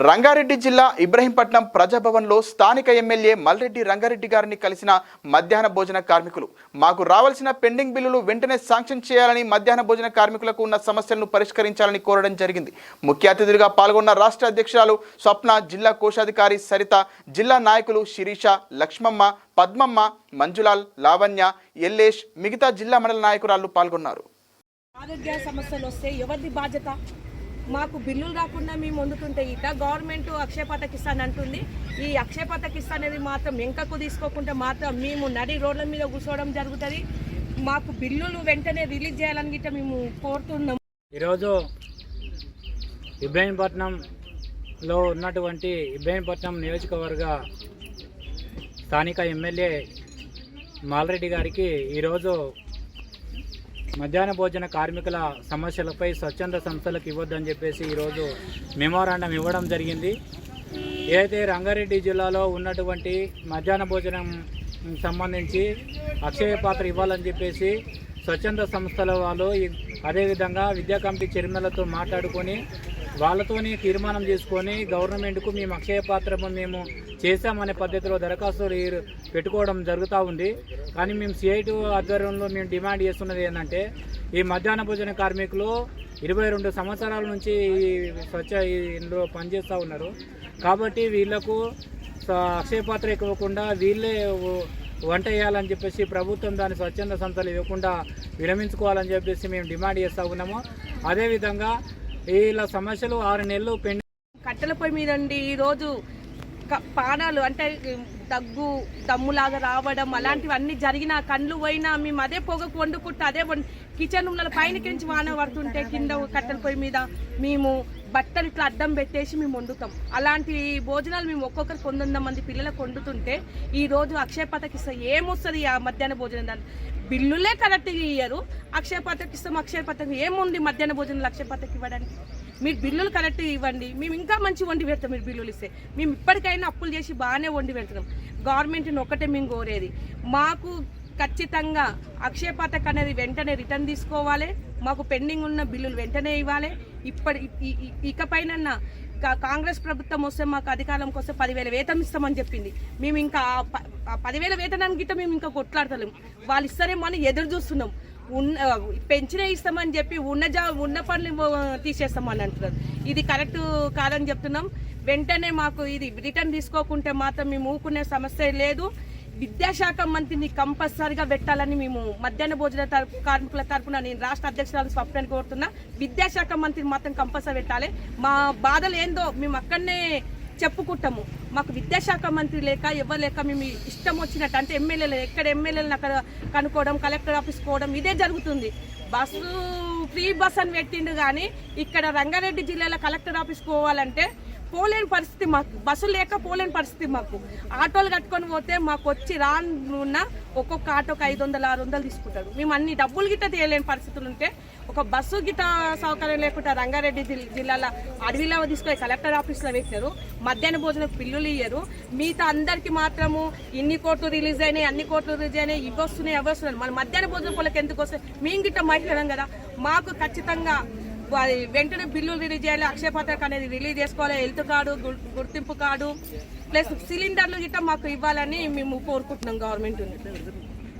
రంగారెడ్డి జిల్లా ఇబ్రహీంపట్నం ప్రజాభవన్లో స్థానిక ఎమ్మెల్యే మల్రెడ్డి రంగారెడ్డి గారిని కలిసిన మధ్యాహ్న భోజన కార్మికులు మాకు రావాల్సిన పెండింగ్ బిల్లులు వెంటనే శాంక్షన్ చేయాలని, మధ్యాహ్న భోజన కార్మికులకు ఉన్న సమస్యలను పరిష్కరించాలని కోరడం జరిగింది. ముఖ్య అతిథులుగా పాల్గొన్న రాష్ట్ర అధ్యక్షురాలు స్వప్న, జిల్లా కోశాధికారి సరిత, జిల్లా నాయకులు శిరీష, లక్ష్మమ్మ, పద్మమ్మ, మంజులాల్, లావణ్య, ఎల్లేష్, మిగతా జిల్లా మండల నాయకురాలు పాల్గొన్నారు. ఆరోగ్య సమస్యలు వస్తే ఎవరిది బాధ్యత? మాకు బిల్లులు రాకుండా మేము వండుతుంటే ఇట గవర్నమెంట్ అక్షయ పథకం ఇస్తానంటుంది. ఈ అక్షయ పథకం ఇస్తానేది మాత్రం వెంకకు తీసుకోకుండా మాత్రం మేము నడి రోడ్ల మీద కూర్చోవడం జరుగుతుంది. మాకు బిల్లులు వెంటనే రిలీజ్ చేయాలని గిట్ట మేము కోరుతున్నాం. ఈరోజు ఇబ్రహీంపట్నంలో ఉన్నటువంటి ఇబ్రహీంపట్నం నియోజకవర్గ స్థానిక ఎమ్మెల్యే మాల్రెడ్డి గారికి ఈరోజు మధ్యాహ్న భోజన కార్మికుల సమస్యలపై స్వచ్ఛంద సంస్థలకు ఇవ్వద్దని చెప్పేసి ఈరోజు మెమోరాండం ఇవ్వడం జరిగింది. ఏదైతే రంగారెడ్డి జిల్లాలో ఉన్నటువంటి మధ్యాహ్న భోజనం సంబంధించి అక్షయ పాత్ర ఇవ్వాలని చెప్పేసి స్వచ్ఛంద సంస్థల వాళ్ళు, అదేవిధంగా విద్యా కమిటీ చైర్మన్లతో మాట్లాడుకొని వాళ్ళతోని తీర్మానం చేసుకొని గవర్నమెంట్కు మేము అక్షయ పాత్ర మేము చేశామనే పద్ధతిలో దరఖాస్తులు పెట్టుకోవడం జరుగుతూ ఉంది. కానీ మేము సిఐటి ఆధ్వర్యంలో మేము డిమాండ్ చేస్తున్నది ఏంటంటే, ఈ మధ్యాహ్న భోజన కార్మికులు 22 సంవత్సరాల నుంచి ఇందులో పనిచేస్తూ ఉన్నారు. కాబట్టి వీళ్లకు అక్షయ పాత్ర ఇవ్వకుండా వీళ్ళే వంట వేయాలని చెప్పేసి ప్రభుత్వం దాని స్వచ్ఛంద సంస్థలు ఇవ్వకుండా విరమించుకోవాలని చెప్పేసి మేము డిమాండ్ చేస్తూ ఉన్నాము. అదేవిధంగా వీళ్ళ సమస్యలు 6 నెలలు కట్టెల పొయ్యి మీదండి ఈరోజు పానాలు అంటే దగ్గు, దమ్ములాగా రావడం అలాంటివి అన్నీ జరిగిన కళ్ళు పోయినా మేము అదే పొగకు వండుకుంటూ అదే కిచెన్ రూమ్ల పైనకించి వాన పడుతుంటే కింద కట్టెల పొయ్యి మీద మేము బట్టలు ఇట్లా అడ్డం పెట్టేసి మేము వండుతాం. అలాంటి భోజనాలు మేము ఒక్కొక్కరు 100 మంది పిల్లలకు వండుతుంటే ఈరోజు అక్షయ పథకం ఇస్తే ఏమొస్తుంది? ఆ మధ్యాహ్న భోజనం దాన్ని బిల్లులే కరెక్ట్గా ఇయ్యరు. అక్షయ పథకం ఇస్తాం, అక్షయ పథకం ఏముంది మధ్యాహ్న భోజనాలు అక్షయ పథకం ఇవ్వడానికి? మీరు బిల్లులు కరెక్ట్గా ఇవ్వండి, మేము ఇంకా మంచి వండి పెడతాం. మీరు బిల్లులు ఇస్తే మేము ఇప్పటికైనా అప్పులు చేసి బాగానే వండి పెడుతున్నాం. గవర్నమెంట్ని ఒకటే మేము కోరేది, మాకు ఖచ్చితంగా అక్షయ పథకం అనేది వెంటనే రిటర్న్ తీసుకోవాలి. మాకు పెండింగ్ ఉన్న బిల్లులు వెంటనే ఇవ్వాలి. ఇకపైన కాంగ్రెస్ ప్రభుత్వం వస్తే మాకు అధికారంకి వస్తే 10,000 వేతనం ఇస్తామని చెప్పింది. మేము ఇంకా 10,000 వేతనానికి గిట్ట మేము ఇంకా కొట్లాడతలేము. వాళ్ళు ఇస్తారేమో అని ఎదురు చూస్తున్నాం. పెంచినే ఇస్తామని చెప్పి ఉన్న పనులు తీసేస్తామని అంటున్నారు. ఇది కరెక్ట్ కాదని చెప్తున్నాం. వెంటనే మాకు ఇది రిటర్న్ తీసుకోకుంటే మాత్రం మేము ఊకునే సమస్య లేదు. విద్యాశాఖ మంత్రిని కంపల్సరిగా పెట్టాలని మేము మధ్యాహ్న భోజన కార్మికుల తరఫున నేను రాష్ట్ర అధ్యక్షురాలు స్వప్నాన్ని కోరుతున్నా. విద్యాశాఖ మంత్రిని మాత్రం కంపల్సరీ పెట్టాలి. మా బాధలు ఏందో మేము అక్కడనే చెప్పుకుంటాము. మాకు విద్యాశాఖ మంత్రి లేక ఎవరు లేక మేము ఇష్టం వచ్చినట్టు అంటే ఎమ్మెల్యేలు ఎక్కడ ఎమ్మెల్యేలను అక్కడ కనుక్కోవడం, కలెక్టర్ ఆఫీస్ పోవడం ఇదే జరుగుతుంది. బస్సు ఫ్రీ బస్ అని పెట్టిండు కానీ ఇక్కడ రంగారెడ్డి జిల్లాలో కలెక్టర్ ఆఫీస్ పోవాలంటే పోలేని పరిస్థితి, మాకు బస్సు లేక పోలేని పరిస్థితి. మాకు ఆటోలు కట్టుకొని పోతే మాకు వచ్చి రానున్న ఒక్కొక్క ఆటోకి 500-600 తీసుకుంటారు. మేము అన్ని డబ్బులు గిట్ట తీయలేని పరిస్థితులు ఉంటే ఒక బస్సు గిట్ట సౌకర్యం లేకుండా రంగారెడ్డి జిల్లాలో అడవిలో తీసుకొని కలెక్టర్ ఆఫీస్లో పెట్టినారు. మధ్యాహ్న భోజనం పిల్లులు ఇయ్యరు. మిగతా అందరికీ మాత్రము ఇన్ని కోట్లు రిలీజ్ అయినాయి, అన్ని కోట్లు రిలీజ్ అయినాయి, ఇవి వస్తున్నాయి, అవి వస్తున్నాయి. మన మధ్యాహ్న భోజనం పొలకి ఎందుకు వస్తాయి? మేము గిట్ట మాట్లాడాం కదా. మాకు ఖచ్చితంగా వెంటనే బిల్లులు రిలీజ్ చేయాలి. అక్షయ పథకం అనేది రిలీజ్ చేసుకోవాలి. హెల్త్ కార్డు, గుర్తింపు కార్డు ప్లస్ సిలిండర్లు గిట్ట మాకు ఇవ్వాలని మేము కోరుకుంటున్నాం గవర్నమెంట్.